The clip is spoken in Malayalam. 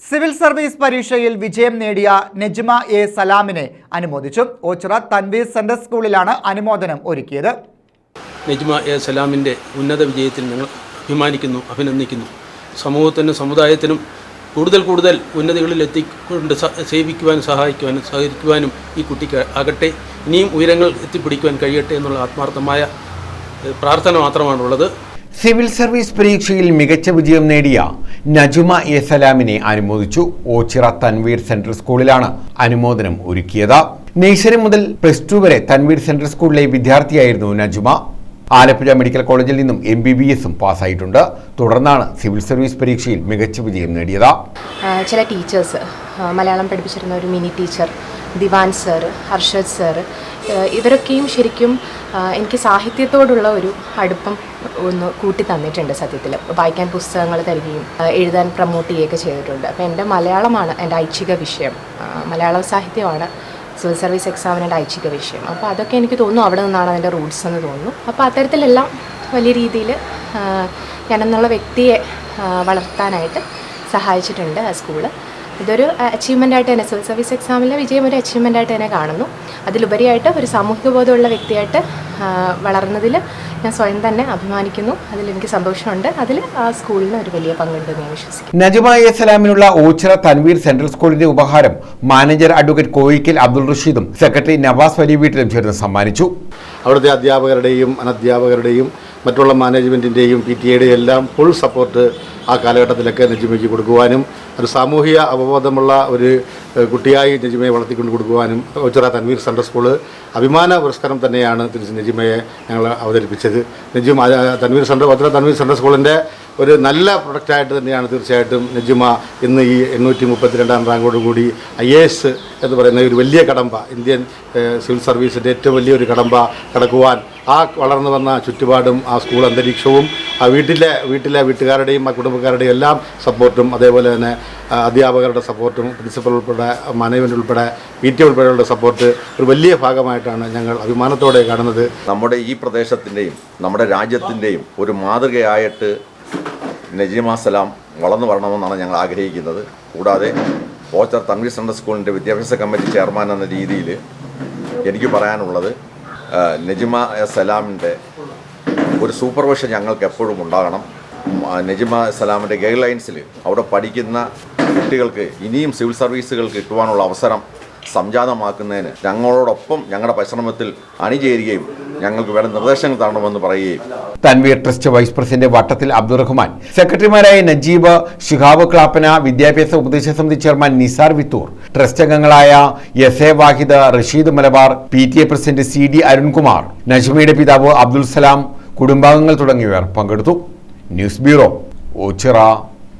സിവിൽ സർവീസ് പരീക്ഷയിൽ വിജയം നേടിയ നജ്മ എ സലാമിനെ അനുമോദിച്ചു. ഓച്ചിറ തൻവീർ സെൻട്രൽ സ്കൂളിലാണ് അനുമോദനം ഒരുക്കിയത്. നജ്മ എ സലാമിൻ്റെ ഉന്നത വിജയത്തിൽ ഞങ്ങൾ അഭിമാനിക്കുന്നു, അഭിനന്ദിക്കുന്നു. സമൂഹത്തിനും സമുദായത്തിനും കൂടുതൽ ഉന്നതികളിൽ എത്തിക്കൊണ്ട് സേവിക്കുവാനും സഹകരിക്കുവാനും ഈ കുട്ടിക്ക് ആകട്ടെ. ഇനിയും ഉയരങ്ങൾ എത്തിപ്പിടിക്കുവാൻ കഴിയട്ടെ എന്നുള്ള ആത്മാർത്ഥമായ പ്രാർത്ഥന മാത്രമാണുള്ളത്. സിവിൽ സർവീസ് പരീക്ഷയിൽ മികച്ച വിജയം നേടിയ നജ്മ എ സലാമിനെ അനുമോദിച്ചു. ഓച്ചിറ തൻവീർ സെൻട്രൽ സ്കൂളിലാണ് അനുമോദനം ഒരുക്കിയത്. നഴ്സറി മുതൽ +2 വരെ തൻവീർ സെൻട്രൽ സ്കൂളിലെ വിദ്യാർത്ഥിയായിരുന്നു നജ്മ. ആലപ്പുഴ മെഡിക്കൽ കോളേജിൽ നിന്നും MBBSഉം പാസ്സായിട്ടുണ്ട്. തുടർന്നാണ് സിവിൽ സർവീസ് പരീക്ഷയിൽ മികച്ച വിജയം നേടിയത്. ചില ടീച്ചേഴ്സ്, മലയാളം പഠിപ്പിച്ചിരുന്ന ഒരു മിനി ടീച്ചർ ദിവാൻ സർ, ഹർഷദ് സർ, ഇവരൊക്കെയും ശരിക്കും എനിക്ക് സാഹിത്യത്തോടുള്ള ഒരു അടുപ്പം ഒന്ന് കൂട്ടി തന്നിട്ടുണ്ട്. സത്യത്തിൽ വായിക്കാൻ പുസ്തകങ്ങൾ തരികയും എഴുതാൻ പ്രമോട്ട് ചെയ്യുകയൊക്കെ ചെയ്തിട്ടുണ്ട്. അപ്പോൾ എൻ്റെ മലയാളമാണ് എൻ്റെ ഐച്ഛിക വിഷയം, മലയാള സാഹിത്യമാണ് സിവിൽ സർവീസ് എക്സാമിന് എൻ്റെ ഐച്ഛിക വിഷയം. അപ്പോൾ അതൊക്കെ എനിക്ക് തോന്നുന്നു അവിടെ നിന്നാണ് അതിൻ്റെ റൂട്ട്സ് എന്ന് തോന്നുന്നു. അപ്പോൾ അത്തരത്തിലെല്ലാം വലിയ രീതിയിൽ ഞാനെന്നുള്ള വ്യക്തിയെ വളർത്താനായിട്ട് സഹായിച്ചിട്ടുണ്ട് ആ സ്കൂള്. ഇതൊരു അച്ചീവ്മെൻ്റായിട്ട് തന്നെ, സിവിൽ സർവീസ് എക്സാമിലെ വിജയം ഒരു അച്ചീവ്മെൻ്റായിട്ട് തന്നെ കാണുന്നു. അതിലുപരിയായിട്ട് ഒരു സാമൂഹിക ബോധമുള്ള വ്യക്തിയായിട്ട് വളർന്നതിൽ ഞാൻ സ്വയം തന്നെ അഭിമാനിക്കുന്നു. അതിലെനിക്ക് സന്തോഷമുണ്ട്. അതിൽ ആ സ്കൂളിന് ഒരു വലിയ പങ്കുണ്ടെന്ന് ഞാൻ വിശ്വസിക്കുന്നു. നജ്മ എ സലാമിനുള്ള ഓച്ചിറ തൻവീർ സെൻട്രൽ സ്കൂളിന്റെ ഉപഹാരം മാനേജർ അഡ്വക്കേറ്റ് കോയിക്കൽ അബ്ദുൾ റഷീദും സെക്രട്ടറി നവാസ് വലിയ വീട്ടിലും ചേർന്ന് സമ്മാനിച്ചു. അവിടുത്തെ അധ്യാപകരുടെയും അനധ്യാപകരുടെയും മറ്റുള്ള മാനേജ്മെൻറ്റിൻ്റെയും PTA എല്ലാം ഫുൾ സപ്പോർട്ട് ആ കാലഘട്ടത്തിലൊക്കെ നജ്മയ്ക്ക് കൊടുക്കുവാനും ഒരു സാമൂഹിക അവബോധമുള്ള ഒരു കുട്ടിയായി നജ്മയെ വളർത്തിക്കൊണ്ട് കൊടുക്കുവാനും ഓച്ചിറ തൻവീർ സെൻട്രൽ സ്കൂള് അഭിമാന പുരസ്കാരം തന്നെയാണ് തിരിച്ച് നജ്മയെ ഞങ്ങൾ അവതരിപ്പിച്ചത്. ഓച്ചിറ തൻവീർ സെൻട്രൽ സ്കൂളിൻ്റെ ഒരു നല്ല പ്രൊഡക്റ്റായിട്ട് തന്നെയാണ് തീർച്ചയായിട്ടും നജ്മ ഇന്ന് ഈ 832 റാങ്കോടുകൂടി IAS എന്ന് പറയുന്ന ഒരു വലിയ കടമ്പ, ഇന്ത്യൻ സിവിൽ സർവീസിൻ്റെ ഏറ്റവും വലിയൊരു കടമ്പ കടക്കുവാൻ ആ വളർന്നു വന്ന ചുറ്റുപാടും ആ സ്കൂൾ അന്തരീക്ഷവും ആ വീട്ടുകാരുടെയും ആ കുടുംബക്കാരുടെയും എല്ലാം സപ്പോർട്ടും, അതേപോലെ തന്നെ അധ്യാപകരുടെ സപ്പോർട്ടും, പ്രിൻസിപ്പൽ ഉൾപ്പെടെ മാനേജ്മെൻറ്റ് ഉൾപ്പെടെ PTA ഉൾപ്പെടെയുള്ള സപ്പോർട്ട് ഒരു വലിയ ഭാഗമായിട്ടാണ് ഞങ്ങൾ അഭിമാനത്തോടെ കാണുന്നത്. നമ്മുടെ ഈ പ്രദേശത്തിൻ്റെയും നമ്മുടെ രാജ്യത്തിൻ്റെയും ഒരു മാതൃകയായിട്ട് നജ്മ സലാം വളർന്നു വരണമെന്നാണ് ഞങ്ങൾ ആഗ്രഹിക്കുന്നത്. കൂടാതെ ഓച്ചിറ തൻവീർ സെൻട്രൽ സ്കൂളിൻ്റെ വിദ്യാഭ്യാസ കമ്മിറ്റി ചെയർമാൻ എന്ന രീതിയിൽ എനിക്ക് പറയാനുള്ളത്, നജ്മ സലാമിൻ്റെ ഒരു സൂപ്പർവിഷൻ ഞങ്ങൾക്ക് എപ്പോഴും ഉണ്ടാകണം. നജ്മ സലാമിൻ്റെ ഗൈഡ് ലൈൻസിൽ അവിടെ പഠിക്കുന്ന കുട്ടികൾക്ക് ഇനിയും സിവിൽ സർവീസുകൾ കിട്ടുവാനുള്ള അവസരം സംജാതമാക്കുന്നതിന് ഞങ്ങളോടൊപ്പം ഞങ്ങളുടെ പരിശ്രമത്തിൽ അണിചേരുകയും ഞങ്ങൾക്ക് വേണ്ട നിർദ്ദേശങ്ങൾ തരണമെന്ന് പറയുകയും. തൻവീർ ട്രസ്റ്റ് വൈസ് പ്രസിഡന്റ് വട്ടത്തിൽ അബ്ദുറഹ്മാൻ, സെക്രട്ടറിമാരായ നജീബ്, ഷിഹാബ് ക്ലാപ്പന, വിദ്യാഭ്യാസ ഉപദേശക സമിതി ചെയർമാൻ നിസാർ വിത്തൂർ, ട്രസ്റ്റ് അംഗങ്ങളായ SA Wahid, Rasheed Malabar, PTA president CD Arunkumar, നജ്മയുടെ പിതാവ് അബ്ദുൽ സലാം, കുടുംബാംഗങ്ങൾ തുടങ്ങിയവർ പങ്കെടുത്തു. News bureau, Ochira.